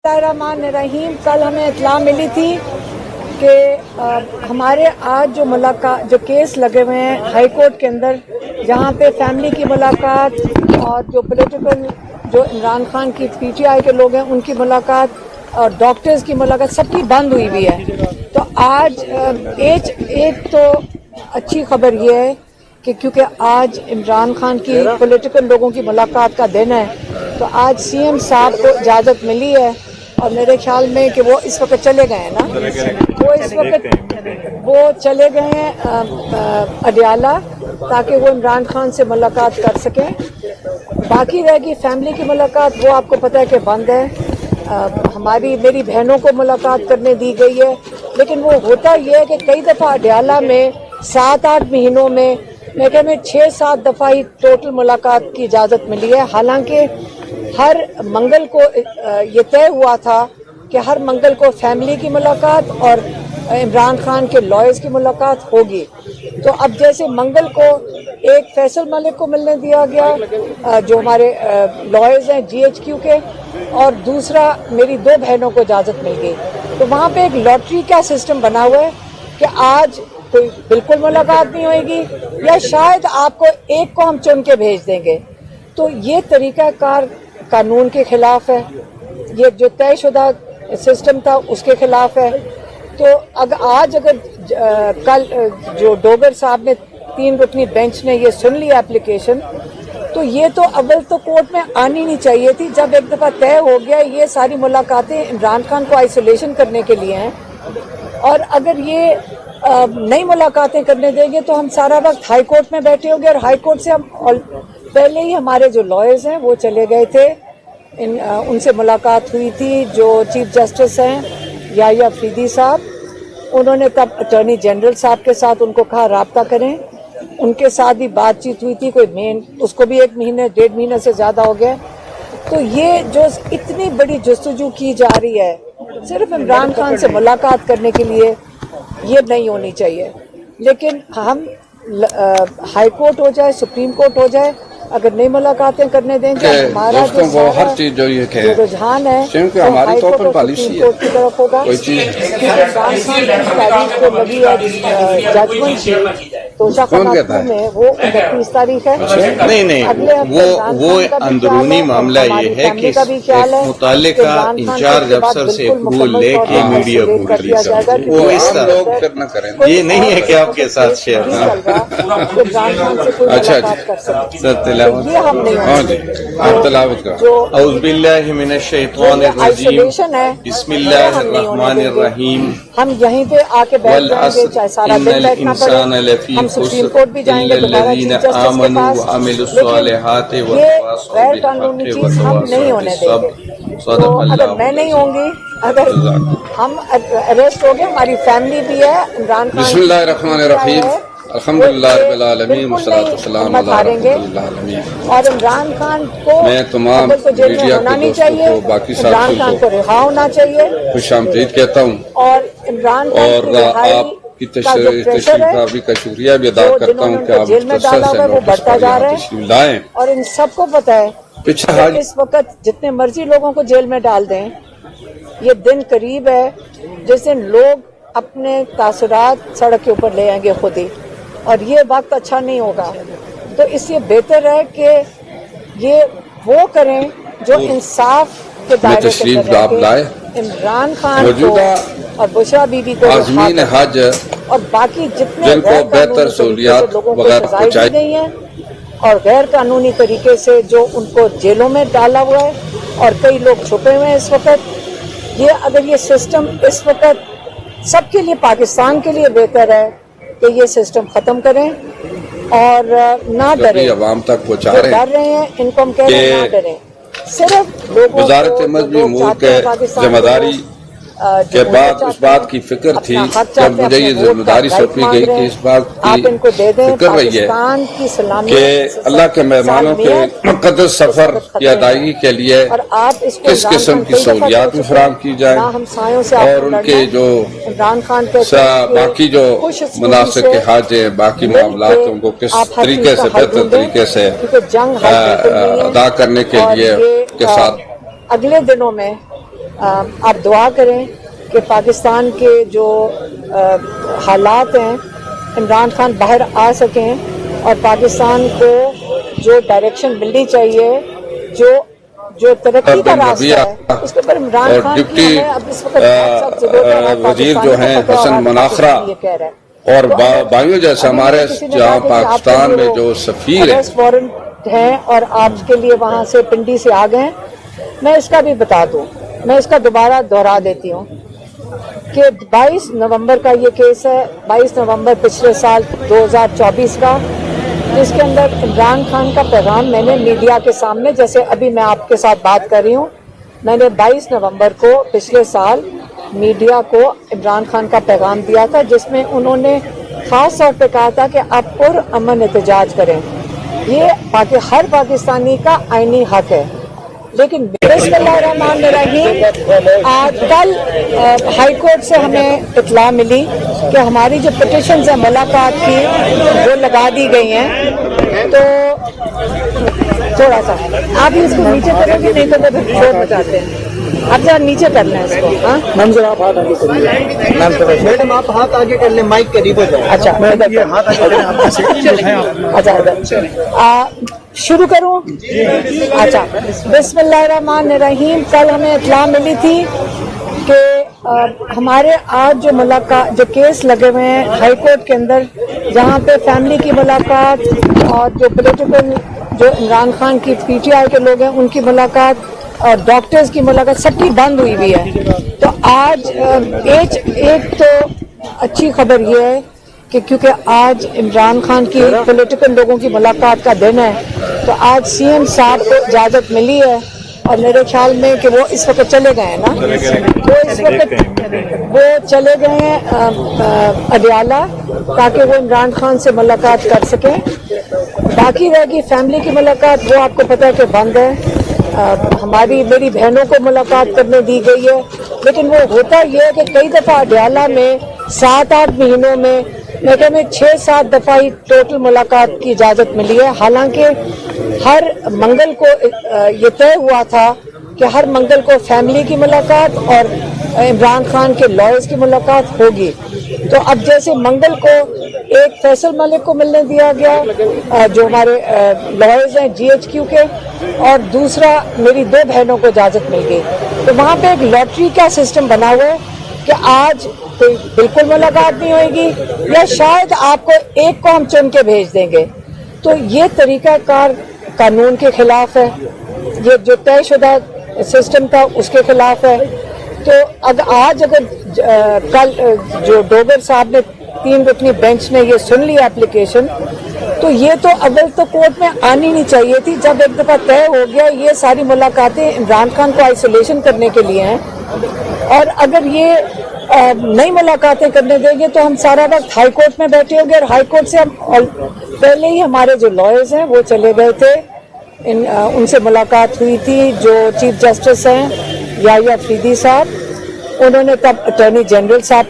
बिस्मिल्लाहिर्रहमानिर्रहीम। कल हमें इत्तला मिली थी कि हमारे आज जो केस लगे हुए हैं हाई कोर्ट के अंदर, जहाँ पे फैमिली की मुलाकात और जो पॉलिटिकल जो इमरान खान की पीटीआई के लोग हैं उनकी मुलाकात और डॉक्टर्स की मुलाकात सबकी बंद हुई हुई है। तो आज एक तो अच्छी खबर ये है कि क्योंकि आज इमरान खान की पॉलिटिकल लोगों की मुलाकात का दिन है, तो आज सीएम साहब को इजाज़त मिली है और मेरे ख्याल में कि वो इस वक्त चले गए हैं ना, वो चले गए हैं अडियाला, ताकि वो इमरान खान से मुलाकात कर सकें। बाकी रहेगी फैमिली की मुलाकात, वो आपको पता है कि बंद है। मेरी बहनों को मुलाकात करने दी गई है, लेकिन वो होता ये है कि कई दफ़ा अडियाला में 7-8 महीनों में मैं कहता हूँ 6-7 दफ़ा ही टोटल मुलाकात की इजाज़त मिली है। हालांकि हर मंगल को ये तय हुआ था कि हर मंगल को फैमिली की मुलाकात और इमरान खान के लॉयर्स की मुलाकात होगी। तो अब जैसे मंगल को एक फैसल मलिक को मिलने दिया गया जो हमारे लॉयर्स हैं GHQ के, और दूसरा मेरी 2 बहनों को इजाज़त मिल गई। तो वहाँ पे एक लॉटरी का सिस्टम बना हुआ है कि आज कोई बिल्कुल मुलाकात नहीं होगी या शायद आपको एक को हम चुन के भेज देंगे। तो ये तरीक़ाकार कानून के खिलाफ है, ये जो तयशुदा सिस्टम था उसके खिलाफ है। तो अगर कल जो डोगर साहब ने 3 रुकनी बेंच ने ये सुन लिया एप्लीकेशन, तो ये तो अव्वल तो कोर्ट में आनी नहीं चाहिए थी। जब एक दफ़ा तय हो गया ये सारी मुलाकातें इमरान खान को आइसोलेशन करने के लिए हैं, और अगर ये नई मुलाकातें करने देंगे तो हम सारा वक्त हाई कोर्ट में बैठे होंगे, और हाई कोर्ट से हम पहले ही हमारे जो लॉयर्स हैं वो चले गए थे, उनसे मुलाकात हुई थी। जो चीफ जस्टिस हैं याहिया अफरीदी साहब, उन्होंने तब अटॉर्नी जनरल साहब के साथ उनको कहा राब्ता करें, उनके साथ भी बातचीत हुई थी, कोई उसको भी 1 महीने 1.5 महीने से ज़्यादा हो गया। तो ये जो इतनी बड़ी जस्तजू की जा रही है सिर्फ इमरान खान से मुलाकात करने के लिए, ये नहीं होनी चाहिए। लेकिन हम हाई कोर्ट हो जाए, सुप्रीम कोर्ट हो जाए, अगर नई मुलाकातें करने देंगे हमारा जो हर चीज जो ये रुझान है तो हमारी तो पर पॉलिसी है की तरफ होगा। कोई चीज तारीख को लगी है जजमेंट तोशाखाना में, वो 29 तारीख है। नहीं वो अंदरूनी मामला ये है कि मुताल्लिका इंचार्ज अफसर से अप्रूवल लेके मीडिया को रिलीज करें। वो इस तरह ये नहीं है कि आपके साथ शेयर अच्छा सर ये हम नहीं बिस्मिल्लाहिर्रहमानिर्रहीम। हम यहीं पे आके बैठ जाएंगे, चाहे सारा दिन बैठना पड़े। हम सुप्रीम कोर्ट भी जाएंगे दोबारा चीफ जस्टिस के पास, लेकिन ये गैर कानूनी चीज हम नहीं होने देंगे। तो अगर मैं नहीं होंगी, अगर हम अरेस्ट हो गए, हमारी फैमिली भी है, इमरान खान बिस्मिल्लाहिर्रहमानिर्रहीम अल्हम्दुलिल्लाह रब्बिल आलमीन वस्सलातु वस्सलामु अला रसूलिल्लाह आमीन। और इमरान खान को मैं तमाम तो जेल में मीडिया होना के नहीं दोस्तों चाहिए, को बाकी इमरान खान को रिहा होना चाहिए, खुशामदीद कहता हूँ और इमरान खान और आपकी तशरीफ भाभी का शुक्रिया भी अदा करता हूँ कि आप जेल में डाला हुआ है वो बढ़ता जा रहा है। लाएं। और इन सबको पता है कि इस वक्त जितने मर्जी लोगों को जेल में डाल दें, ये दिन करीब है जिस दिन लोग अपने तासुरात सड़क के ऊपर ले आएंगे खुद ही, और ये वक्त अच्छा नहीं होगा। तो इसलिए बेहतर है कि ये वो करें जो इंसाफ के दायरे के अंदर इमरान खान को और बुशरा बीबी को आज़मीन हज और बाकी जितने जिनको बेहतर सहूलियात लोगों को वगैरह सजाएं दी गई हैं और गैर कानूनी तरीके से जो उनको जेलों में डाला हुआ है, और कई लोग छुपे हुए हैं इस वक्त, ये अगर ये सिस्टम इस वक्त सबके लिए, पाकिस्तान के लिए बेहतर है कि ये सिस्टम खत्म करें और ना डरें। अवाम तक पहुँचा रहे हैं इनको हम कह रहे हैं ना डरें। सिर्फ लोगों वज़ारत मज़हबी उमूर के जिम्मेदारी के बाद उस बात की फिक्र थी, जब मुझे ये जिम्मेदारी सौंपी गई कि इस बात की फिक्र रही है कि अल्लाह के मेहमानों के मुक़द्दस सफर की अदायगी के लिए किस किस्म की सहूलियात फराहम की जाए, और उनके जो बाकी जो मुनासिब के हज है, बाकी मामलात उनको किस तरीके से बेहतर तरीके से अदा करने के लिए के साथ अगले दिनों में آپ دعا کریں کہ پاکستان کے جو حالات ہیں عمران خان باہر آ سکیں اور پاکستان کو جو ڈائریکشن ملنی چاہیے جو ترقی کا راستہ ہے اس کے اوپر عمران خان کی ہمیں اب اس وقت بہت سخت ضرورت ہے. وزیر جو ہیں حسن مناخرہ اور بھائیوں جیسے ہمارے جہاں پاکستان میں جو سفیر ہیں وارنٹ ہیں اور آپ کے لیے وہاں سے پنڈی سے آ گئے. میں اس کا بھی بتا دوں, میں اس کا دوبارہ دوہرا دیتی ہوں کہ 22 نومبر کا یہ کیس ہے, 22 نومبر پچھلے سال 2024 کا, جس کے اندر عمران خان کا پیغام میں نے میڈیا کے سامنے, جیسے ابھی میں آپ کے ساتھ بات کر رہی ہوں, میں نے 22 نومبر کو پچھلے سال میڈیا کو عمران خان کا پیغام دیا تھا, جس میں انہوں نے خاص طور پہ کہا تھا کہ آپ پرامن احتجاج کریں. یہ ہر پاکستانی کا آئینی حق ہے. لیکن بسم اللہ الرحمن الرحیم, کل ہائی کورٹ سے ہمیں اطلاع ملی کہ ہماری جو پٹیشنز ہیں ملاقات کی وہ لگا دی گئی ہیں. تو تھوڑا سا آپ اس کو نیچے کریں گے, نہیں تو پھر شور مچاتے ہیں. آپ ذرا نیچے کر لیں اس کو. ہاں میم ذرا آپ ہاتھ آگے کر لیں. میڈم آپ ہاتھ آگے کر لیں, مائک قریب ہو جائے. اچھا ہاتھ آگے اچھا شروع کروں. اچھا بسم اللہ الرحمن الرحیم. کل ہمیں اطلاع ملی تھی کہ ہمارے آج جو کیس لگے ہوئے ہیں ہائی کورٹ کے اندر, جہاں پہ فیملی کی ملاقات اور جو پولیٹیکل جو عمران خان کی پی ٹی آئی کے لوگ ہیں ان کی ملاقات اور ڈاکٹرز کی ملاقات سب کی بند ہوئی ہوئی ہے. تو آج ایک تو اچھی خبر یہ ہے کہ کیونکہ آج عمران خان کی پولیٹیکل لوگوں کی ملاقات کا دن ہے, تو آج سی ایم صاحب کو اجازت ملی ہے, اور میرے خیال میں کہ وہ اس وقت چلے گئے ہیں نا, وہ چلے گئے ہیں اڈیالہ تاکہ وہ عمران خان سے ملاقات کر سکیں. باقی رہ گئی فیملی کی ملاقات, وہ آپ کو پتہ ہے کہ بند ہے. میری بہنوں کو ملاقات کرنے دی گئی ہے, لیکن وہ ہوتا یہ ہے کہ کئی دفعہ اڈیالہ میں 7-8 مہینوں میں 6-7 دفعہ ہی ٹوٹل ملاقات کی اجازت ملی ہے. حالانکہ ہر منگل کو یہ طے ہوا تھا کہ ہر منگل کو فیملی کی ملاقات اور عمران خان کے لائرز کی ملاقات ہوگی. تو اب جیسے منگل کو ایک فیصل ملک کو ملنے دیا گیا جو ہمارے لائرز ہیں جی ایچ کیو کے, اور دوسرا میری 2 بہنوں کو اجازت مل گئی. تو وہاں پہ ایک لاٹری کا سسٹم بنا ہوا ہے کہ آج کوئی بالکل ملاقات نہیں ہوئے گی, یا شاید آپ کو ایک کو ہم چن کے بھیج دیں گے. تو یہ طریقہ کار قانون کے خلاف ہے, یہ جو طے شدہ سسٹم تھا اس کے خلاف ہے. تو آج اگر کل جو ڈوگر صاحب نے 3 رکنی بینچ نے یہ سن لی اپلیکیشن, تو یہ تو اول تو کورٹ میں آنی نہیں چاہیے تھی. جب ایک دفعہ طے ہو گیا, یہ ساری ملاقاتیں عمران خان کو آئسولیشن کرنے کے لیے ہیں, اور اگر یہ نئی ملاقاتیں کرنے دیں گے تو ہم سارا وقت ہائی کورٹ میں بیٹھے ہوں گے. اور ہائی کورٹ سے ہم پہلے ہی ہمارے جو لائرز ہیں وہ چلے گئے تھے, ان سے ملاقات ہوئی تھی. جو چیف جسٹس ہیں یحییٰ فریدی صاحب, انہوں نے تب اٹارنی جنرل صاحب